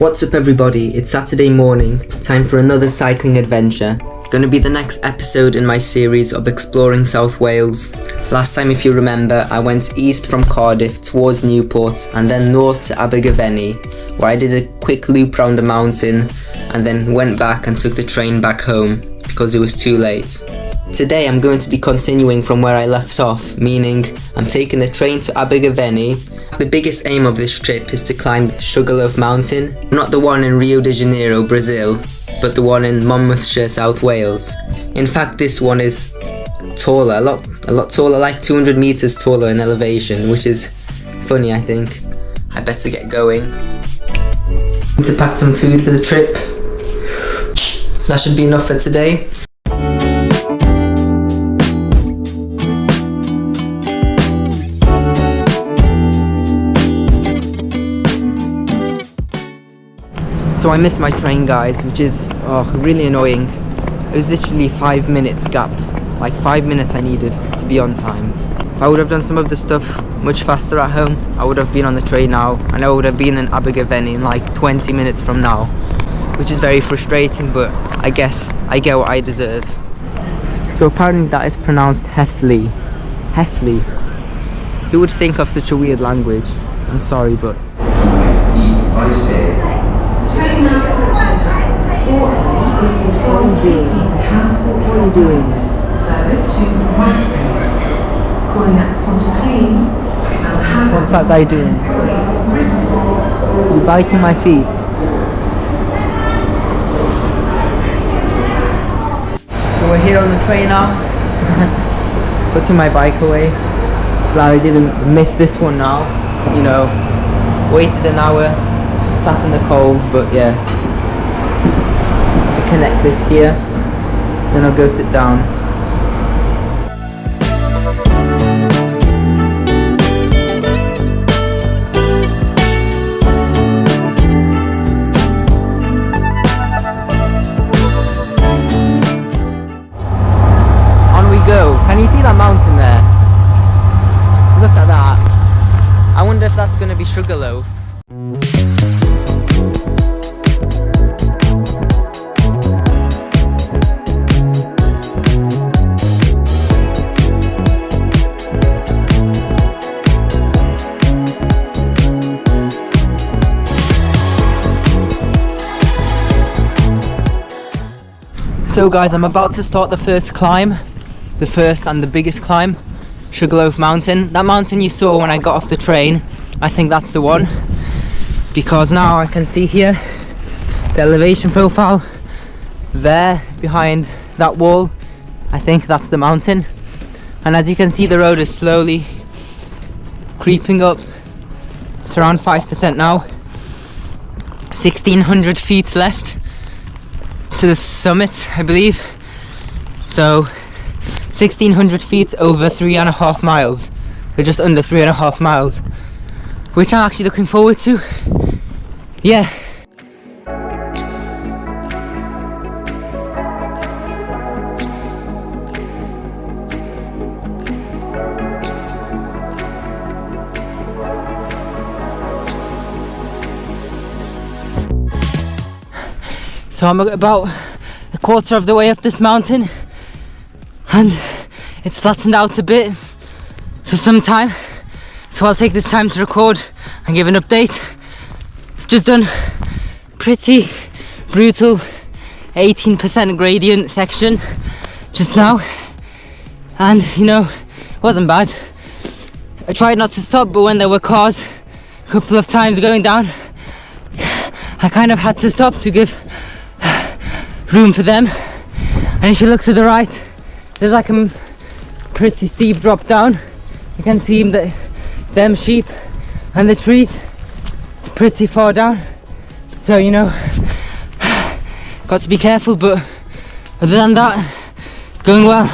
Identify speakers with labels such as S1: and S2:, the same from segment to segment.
S1: What's up everybody, it's Saturday morning, time for another cycling adventure. Gonna be the next episode in my series of exploring South Wales. Last time, if you remember, I went east from Cardiff towards Newport and then north to Abergavenny, where I did a quick loop round the mountain and then went back and took the train back home because it was too late. Today I'm going to be continuing from where I left off, meaning I'm taking the train to Abergavenny. The biggest aim of this trip is to climb Sugar Loaf mountain, not the one in Rio de Janeiro, Brazil, but the one in Monmouthshire, South Wales. In fact, this one is taller, a lot taller, like 200 meters taller in elevation, which is funny, I think. I better get going. Need to pack some food for the trip. That should be enough for today. So I missed my train, guys, which is really annoying. It was literally 5 minutes gap, like 5 minutes I needed to be on time. If I would have done some of the stuff much faster at home, I would have been on the train now, and I would have been in Abergavenny in like 20 minutes from now, which is very frustrating, but I guess I get what I deserve. So apparently that is pronounced Heffley. Heffley. Who would think of such a weird language? I'm sorry, but...
S2: What
S1: are you doing?
S2: Service to Westgate. Calling at Pontyclun.
S1: What's that guy doing? You're biting my feet. So we're here on the train now. Putting my bike away. Glad I didn't miss this one now. You know, waited an hour, sat in the cold, but yeah. To connect this here, then I'll go sit down. On we go. Can you see that mountain there? Look at that. I wonder if that's going to be Sugar Loaf. So guys, I'm about to start the first climb, the first and the biggest climb, Sugar Loaf mountain. That mountain you saw when I got off the train, I think that's the one, because now I can see here the elevation profile there behind that wall. I think that's the mountain, and as you can see the road is slowly creeping up. It's around 5% now, 1600 feet left to the summit, I believe. So 1600 feet over 3.5 miles, or just under 3.5 miles, which I'm actually looking forward to. Yeah. So I'm about a quarter of the way up this mountain, and it's flattened out a bit for some time, so I'll take this time to record and give an update. I've just done pretty brutal 18% gradient section just now, and you know, it wasn't bad. I tried not to stop, but when there were cars a couple of times going down, I kind of had to stop to give room for them. And if you look to the right, there's like a pretty steep drop down. You can see them sheep and the trees. It's pretty far down, so you know, got to be careful, but other than that, going well.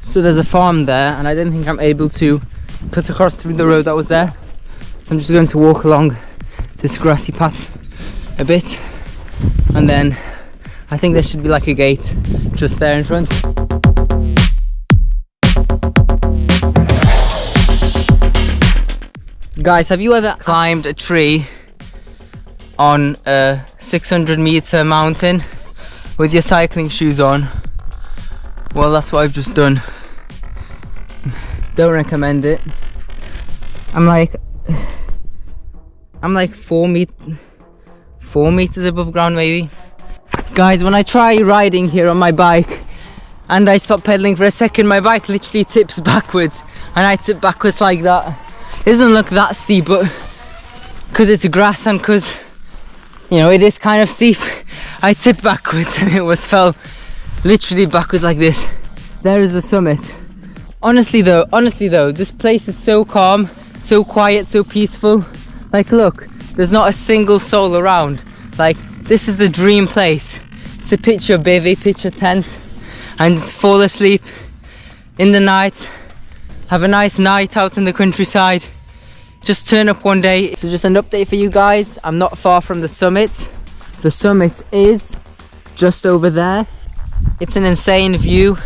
S1: So there's a farm there, and I don't think I'm able to cut across through the road that was there, so I'm just going to walk along this grassy path a bit, and then I think there should be like a gate just there in front. Guys, have you ever climbed a tree on a 600-meter mountain with your cycling shoes on? Well, that's what I've just done. Don't recommend it. I'm like 4 meters above ground maybe. Guys, when I try riding here on my bike and I stop pedaling for a second, my bike literally tips backwards, and I tip backwards like that. It doesn't look that steep, but because it's grass and because, you know, it is kind of steep, I tipped backwards and it fell literally backwards like this. There is the summit. Honestly though, this place is so calm, so quiet, so peaceful. Like, look, there's not a single soul around. Like, this is the dream place to pitch your bivvy, pitch your tent, and fall asleep in the night. Have a nice night out in the countryside. Just turn up one day. So just an update for you guys. I'm not far from the summit. The summit is just over there. It's an insane view.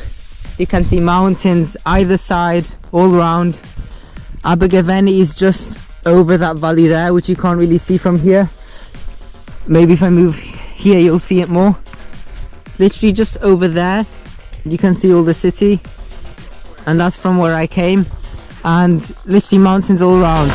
S1: You can see mountains either side, all around. Abergavenny is just over that valley there, which you can't really see from here. Maybe if I move here, you'll see it more. Literally just over there, you can see all the city. And that's from where I came. And literally mountains all around.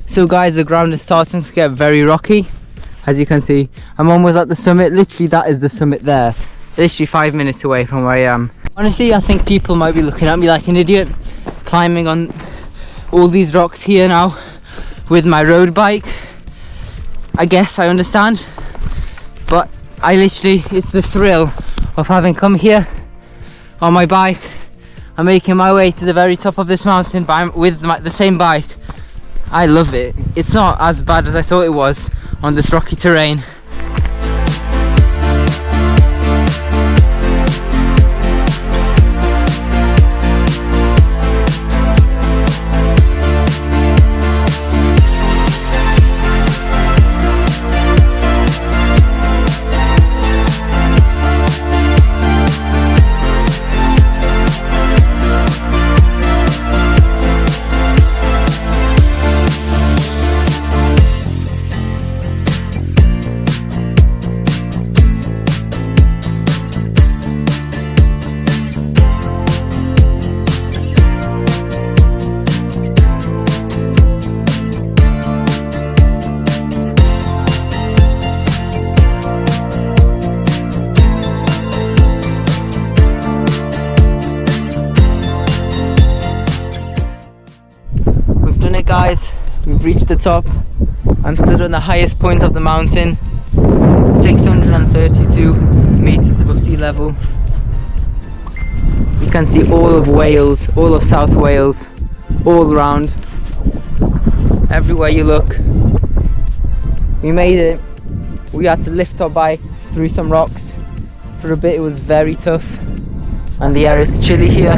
S1: So guys, the ground is starting to get very rocky, as you can see. I'm almost at the summit. Literally that is the summit there, literally 5 minutes away from where I am. Honestly, I think people might be looking at me like an idiot climbing on all these rocks here now with my road bike. I guess I understand, but it's the thrill of having come here on my bike and making my way to the very top of this mountain with the same bike. I love it. It's not as bad as I thought it was on this rocky terrain. Guys, we've reached the top. I'm stood on the highest point of the mountain, 632 meters above sea level. You can see all of Wales, all of South Wales, all around, everywhere you look. We made it. We had to lift our bike through some rocks. For a bit it was very tough, and the air is chilly here,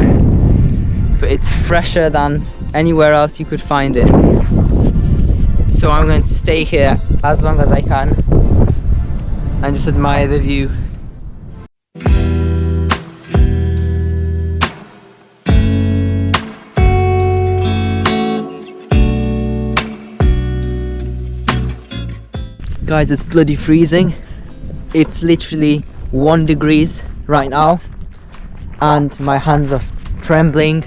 S1: but it's fresher than anywhere else you could find it. So I'm going to stay here as long as I can and just admire the view. Guys, it's bloody freezing. It's literally 1 degree right now, and my hands are trembling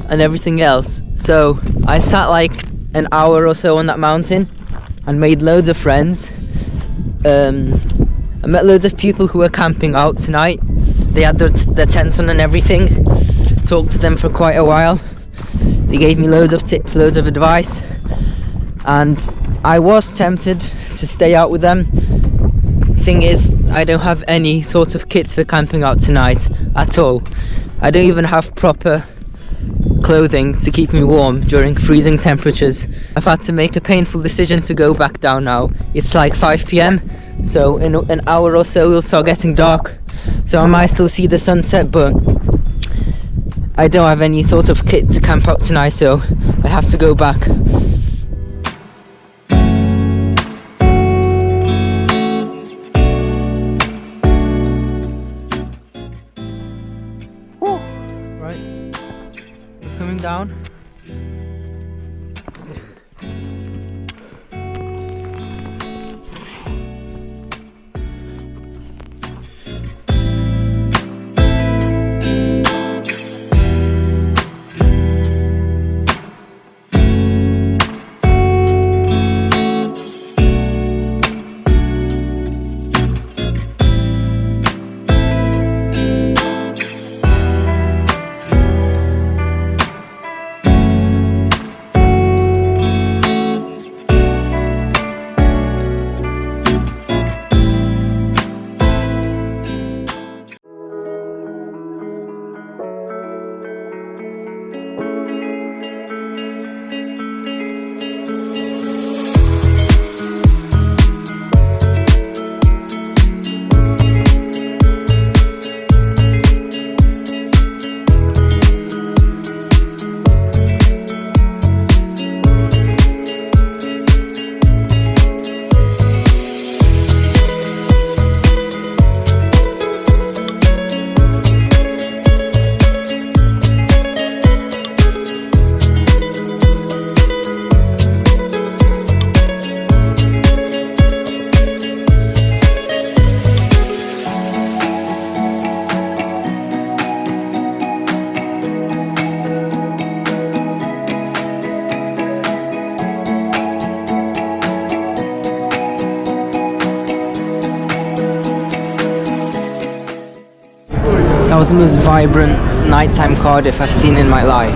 S1: and everything else. So I sat like an hour or so on that mountain and made loads of friends. I met loads of people who were camping out tonight. They had their tents on and everything. Talked to them for quite a while. They gave me loads of tips, loads of advice, and I was tempted to stay out with them. Thing is, I don't have any sort of kit for camping out tonight at all. I don't even have proper clothing to keep me warm during freezing temperatures. I've had to make a painful decision to go back down now. It's like 5 PM so in an hour or so it'll start getting dark, so I might still see the sunset, but I don't have any sort of kit to camp out tonight, so I have to go back. Whew. Right, we're coming down. That was the most vibrant nighttime Cardiff I've seen in my life.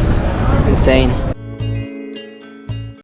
S1: It's insane.